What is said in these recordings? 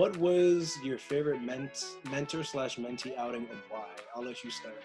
What was your favorite mentor slash mentee outing and why? I'll let you start.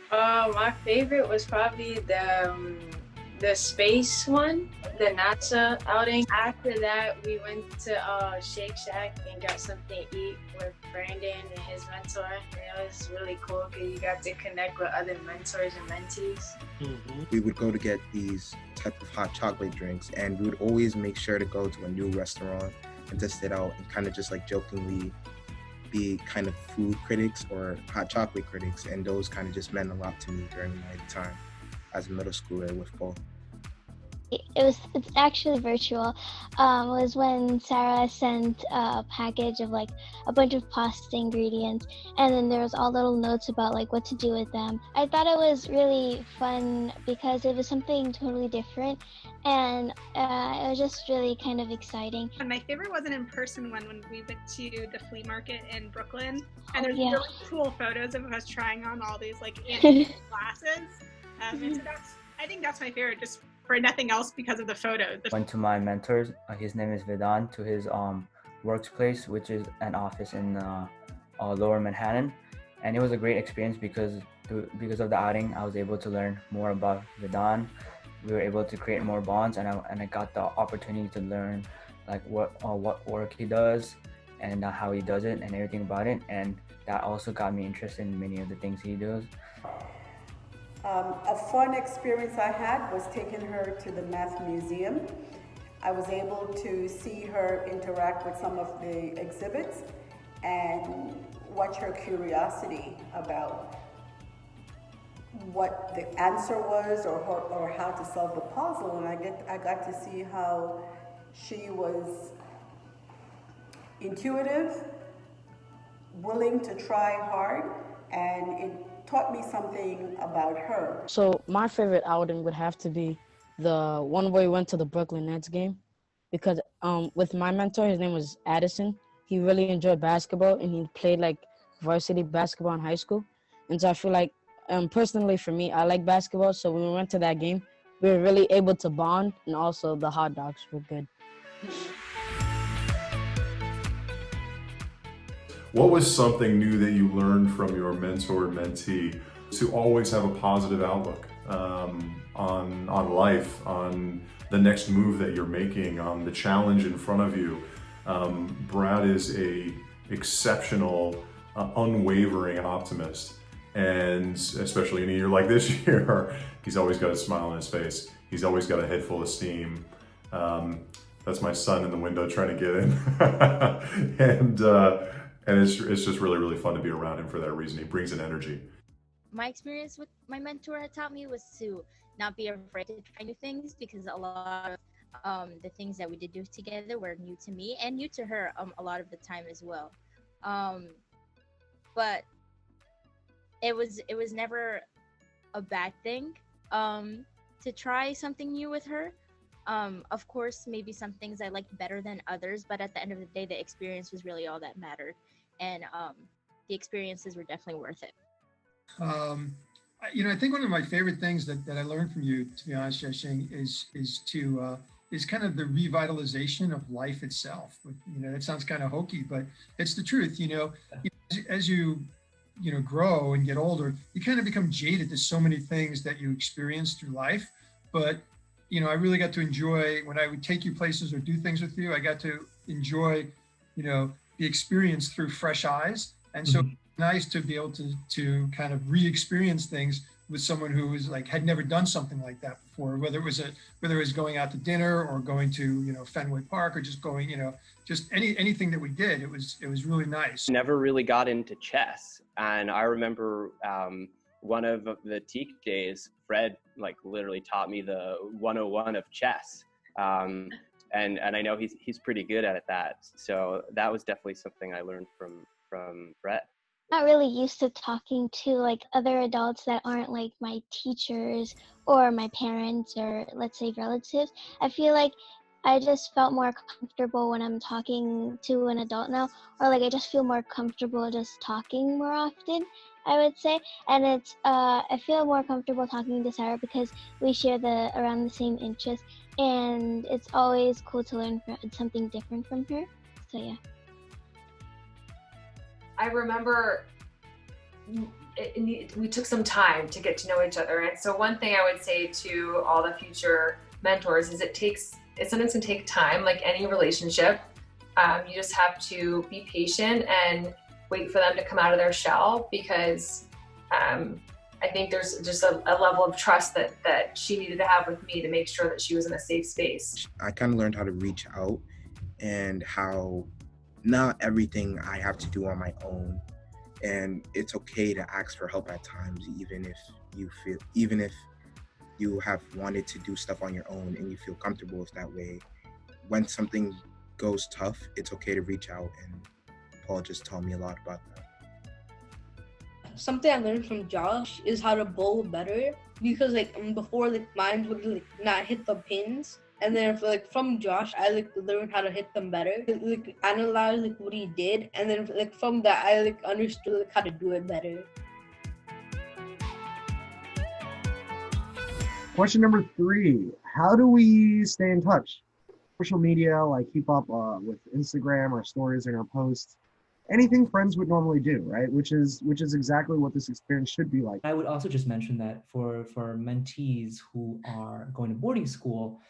My favorite was probably the space one, the NASA outing. After that, we went to Shake Shack and got something to eat with Brandon and his mentor. And it was really cool because you got to connect with other mentors and mentees. Mm-hmm. We would go to get these type of hot chocolate drinks, and we would always make sure to go to a new restaurant and test it out and kind of just like jokingly be kind of food critics or hot chocolate critics, and those kind of just meant a lot to me during my time as a middle schooler with both. It's actually virtual. Was when Sarah sent a package of like a bunch of pasta ingredients, and then there was all little notes about like what to do with them. I thought it was really fun because it was something totally different, and it was just really kind of exciting. And my favorite was an in-person one when we went to the flea market in Brooklyn, and there's really cool photos of us trying on all these like antique glasses. And so I think that's my favorite, just for nothing else because of the photos. Went to my mentors, his name is Vedant, to his workplace, which is an office in Lower Manhattan, and it was a great experience because of the outing. I was able to learn more about Vedant. We were able to create more bonds, and I got the opportunity to learn like what work he does and how he does it and everything about it, and that also got me interested in many of the things he does. A fun experience I had was taking her to the Math Museum. I was able to see her interact with some of the exhibits and watch her curiosity about what the answer was or how to solve the puzzle. And I got to see how she was intuitive, willing to try hard, and it taught me something about her. So my favorite outing would have to be the one where we went to the Brooklyn Nets game, because with my mentor, his name was Addison. He really enjoyed basketball, and he played like varsity basketball in high school. And so I feel like, personally for me, I like basketball. So when we went to that game, we were really able to bond, and also the hot dogs were good. What was something new that you learned from your mentor mentee to always have a positive outlook on life, on the next move that you're making, on the challenge in front of you? Brad is a exceptional, unwavering optimist, and especially in a year like this year, he's always got a smile on his face. He's always got a head full of steam. That's my son in the window trying to get in. And it's just really, really fun to be around him for that reason. He brings an energy. My experience with my mentor had taught me was to not be afraid to try new things, because a lot of the things that we did do together were new to me and new to her a lot of the time as well. But it was never a bad thing to try something new with her. Of course, maybe some things I liked better than others, but at the end of the day, the experience was really all that mattered. And the experiences were definitely worth it. I think one of my favorite things that I learned from you, to be honest, Yashing, is kind of the revitalization of life itself. That sounds kind of hokey, but it's the truth. As you grow and get older, you kind of become jaded to so many things that you experience through life. But I really got to enjoy when I would take you places or do things with you. I got to enjoy, the experience through fresh eyes. And so nice to be able to kind of re-experience things with someone who was had never done something like that before, whether it was going out to dinner or going to, Fenway Park, or just going, just anything that we did. It was really nice. Never really got into chess. And I remember one of the TEAK days, Fred literally taught me the 101 of chess. And I know he's pretty good at that. So that was definitely something I learned from Brett. Not really used to talking to other adults that aren't my teachers or my parents or let's say relatives. I feel like I just felt more comfortable when I'm talking to an adult now, or I just feel more comfortable just talking more often, I would say. And it's I feel more comfortable talking to Sarah because we share around the same interests, and it's always cool to learn something different from her. So yeah. I remember we took some time to get to know each other. And so one thing I would say to all the future mentors is it sometimes can take time, like any relationship. You just have to be patient and wait for them to come out of their shell, because I think there's just a level of trust that she needed to have with me to make sure that she was in a safe space. I kind of learned how to reach out and how not everything I have to do on my own. And it's okay to ask for help at times, even if you have wanted to do stuff on your own and you feel comfortable with that way. When something goes tough, it's okay to reach out, and Paul just taught me a lot about that. Something I learned from Josh is how to bowl better, because before mine would not hit the pins, and then from Josh I learned how to hit them better, analyze what he did, and then from that I understood how to do it better. Question number 3, how do we stay in touch? Social media, keep up with Instagram or stories and our posts. Anything friends would normally do, right? Which is exactly what this experience should be like. I would also just mention that for mentees who are going to boarding school,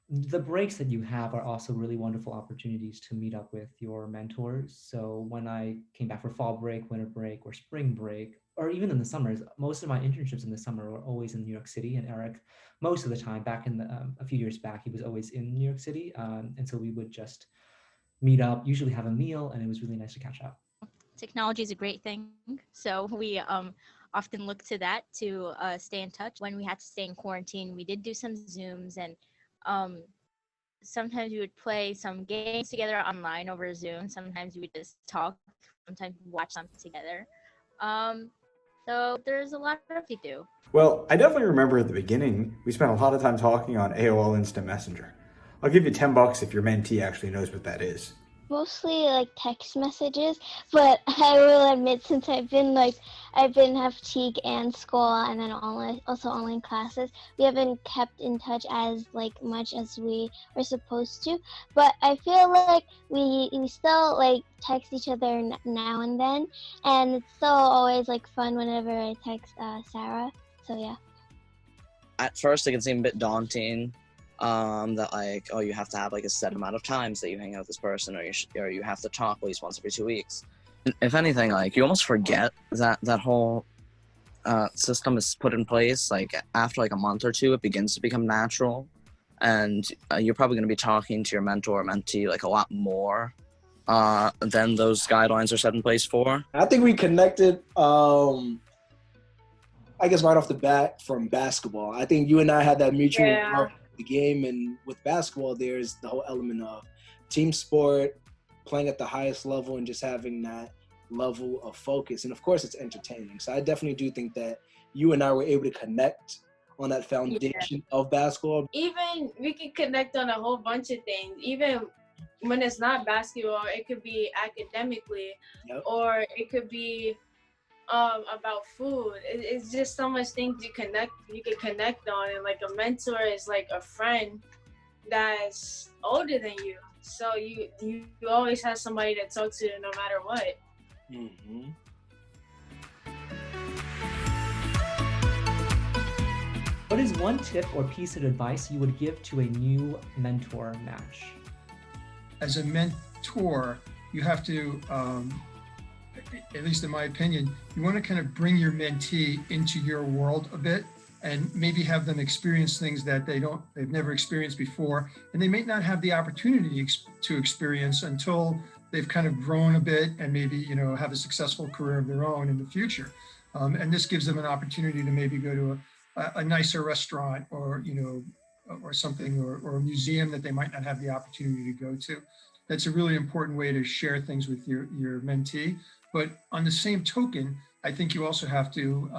the breaks that you have are also really wonderful opportunities to meet up with your mentors. So when I came back for fall break, winter break, or spring break, or even in the summers, most of my internships in the summer were always in New York City. And Eric, most of the time back in a few years back, he was always in New York City. And so we would just meet up, usually have a meal, and it was really nice to catch up. Technology is a great thing, so we often look to that to stay in touch. When we had to stay in quarantine, we did do some Zooms, and sometimes we would play some games together online over Zoom. Sometimes we would just talk. Sometimes we watch something together. So there's a lot of we do. Well, I definitely remember at the beginning, we spent a lot of time talking on AOL Instant Messenger. I'll give you $10 if your mentee actually knows what that is. Mostly text messages, but I will admit, since I've been have TEAK and school and then also online classes, we haven't kept in touch as much as we were supposed to. But I feel like we still text each other now and then, and it's still always fun whenever I text Sarah. So yeah. At first, it can seem a bit daunting. That you have to have a set amount of times that you hang out with this person, or you have to talk at least once every 2 weeks. If anything, you almost forget that whole system is put in place. After a month or two, it begins to become natural, and you're probably going to be talking to your mentor or mentee a lot more than those guidelines are set in place for. I think we connected I guess right off the bat from basketball. I think you and I had that mutual love the game, and with basketball there's the whole element of team sport, playing at the highest level, and just having that level of focus, and of course it's entertaining. So I definitely do think that you and I were able to connect on that foundation of basketball. Even we can connect on a whole bunch of things, even when it's not basketball. It could be academically, or it could be about food. It's just so much things you can connect on, and a mentor is a friend that's older than you, so you always have somebody to talk to no matter what. Mm-hmm. What is one tip or piece of advice you would give to a new mentor match? As a mentor, you have to at least in my opinion, you want to kind of bring your mentee into your world a bit, and maybe have them experience things that they've never experienced before, and they may not have the opportunity to experience until they've kind of grown a bit and maybe have a successful career of their own in the future. And this gives them an opportunity to maybe go to a nicer restaurant, or or something, or a museum that they might not have the opportunity to go to. That's a really important way to share things with your mentee. But on the same token, I think you also have to,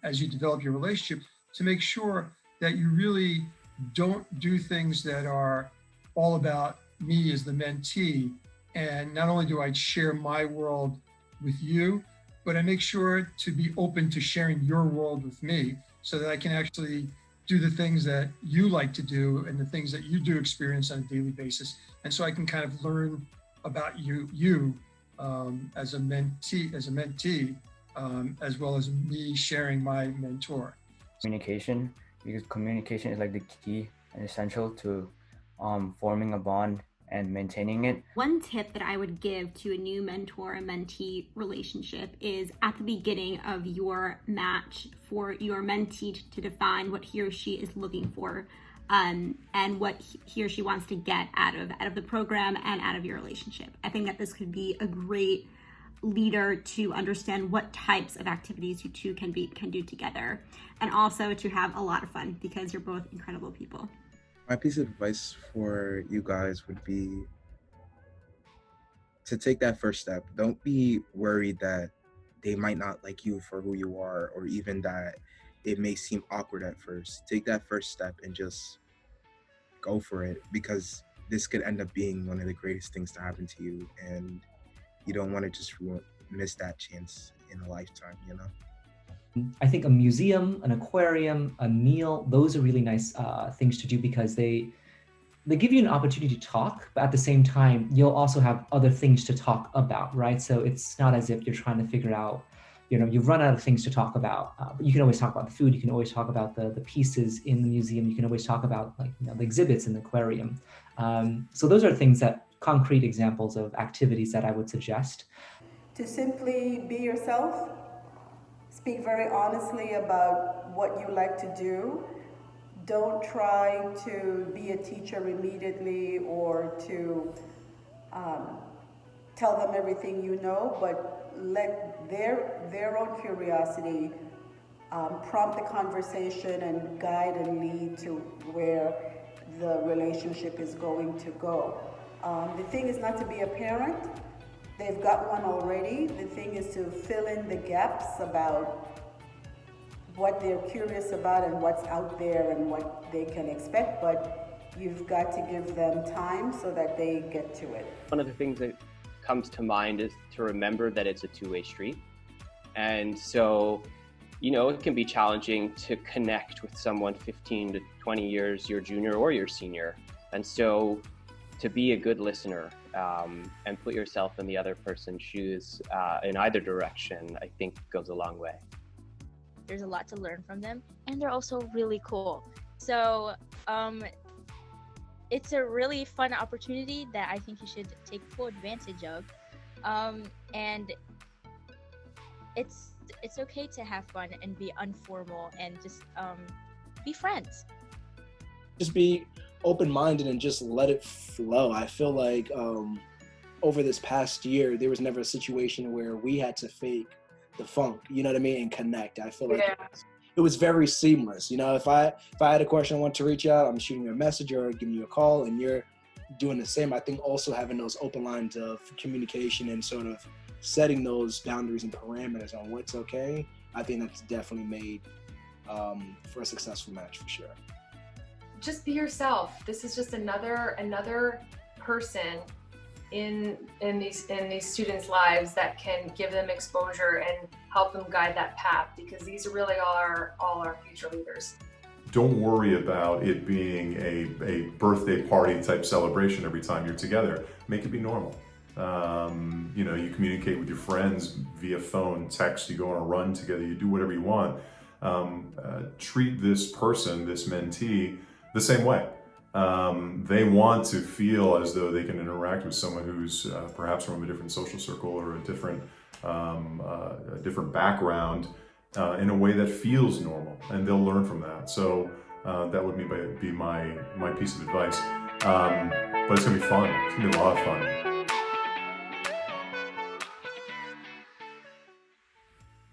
as you develop your relationship, to make sure that you really don't do things that are all about me as the mentee. And not only do I share my world with you, but I make sure to be open to sharing your world with me, so that I can actually do the things that you like to do and the things that you do experience on a daily basis. And so I can kind of learn about you as a mentee, as well as me sharing my mentor. Communication, because communication is like the key and essential to forming a bond and maintaining it. One tip that I would give to a new mentor and mentee relationship is at the beginning of your match for your mentee to define what he or she is looking for, and what he or she wants to get out of the program and out of your relationship. I think that this could be a great leader to understand what types of activities you two can do together, and also to have a lot of fun because you're both incredible people. My piece of advice for you guys would be to take that first step. Don't be worried that they might not like you for who you are, or even that it may seem awkward at first. Take that first step and just go for it, because this could end up being one of the greatest things to happen to you, and you don't want to just miss that chance in a lifetime, you know? I think a museum, an aquarium, a meal, those are really nice things to do because they give you an opportunity to talk, but at the same time, you'll also have other things to talk about, right? So it's not as if you're trying to figure out, you've run out of things to talk about, but you can always talk about the food. You can always talk about the pieces in the museum. You can always talk about the exhibits in the aquarium. So those are things concrete examples of activities that I would suggest. To simply be yourself, speak very honestly about what you like to do. Don't try to be a teacher immediately or to tell them everything you know, but let their own curiosity prompt the conversation and guide and lead to where the relationship is going to go. The thing is not to be a parent. They've got one already. The thing is to fill in the gaps about what they're curious about and what's out there and what they can expect, but you've got to give them time so that they get to it. One of the things that comes to mind is to remember that it's a two-way street. And so, it can be challenging to connect with someone 15 to 20 years your junior or your senior. And so to be a good listener and put yourself in the other person's shoes in either direction, I think goes a long way. There's a lot to learn from them, and they're also really cool. So it's a really fun opportunity that I think you should take full advantage of. And it's okay to have fun and be informal and just be friends. Just be open-minded and just let it flow. I feel like over this past year, there was never a situation where we had to fake the funk, you know what I mean, and connect. I feel like it was very seamless. If I had a question I want to reach out, I'm shooting you a message or giving you a call, and you're doing the same. I think also having those open lines of communication and sort of setting those boundaries and parameters on what's okay, I think that's definitely made for a successful match for sure. Just be yourself. This is just another person in these students' lives that can give them exposure and help them guide that path, because these really are all our future leaders. Don't worry about it being a birthday party type celebration every time you're together. Make it be normal. You communicate with your friends via phone, text, you go on a run together, you do whatever you want. Treat this person, this mentee, the same way. They want to feel as though they can interact with someone who's perhaps from a different social circle or a different background in a way that feels normal, and they'll learn from that. So that would be my piece of advice. But it's gonna be fun. It's gonna be a lot of fun.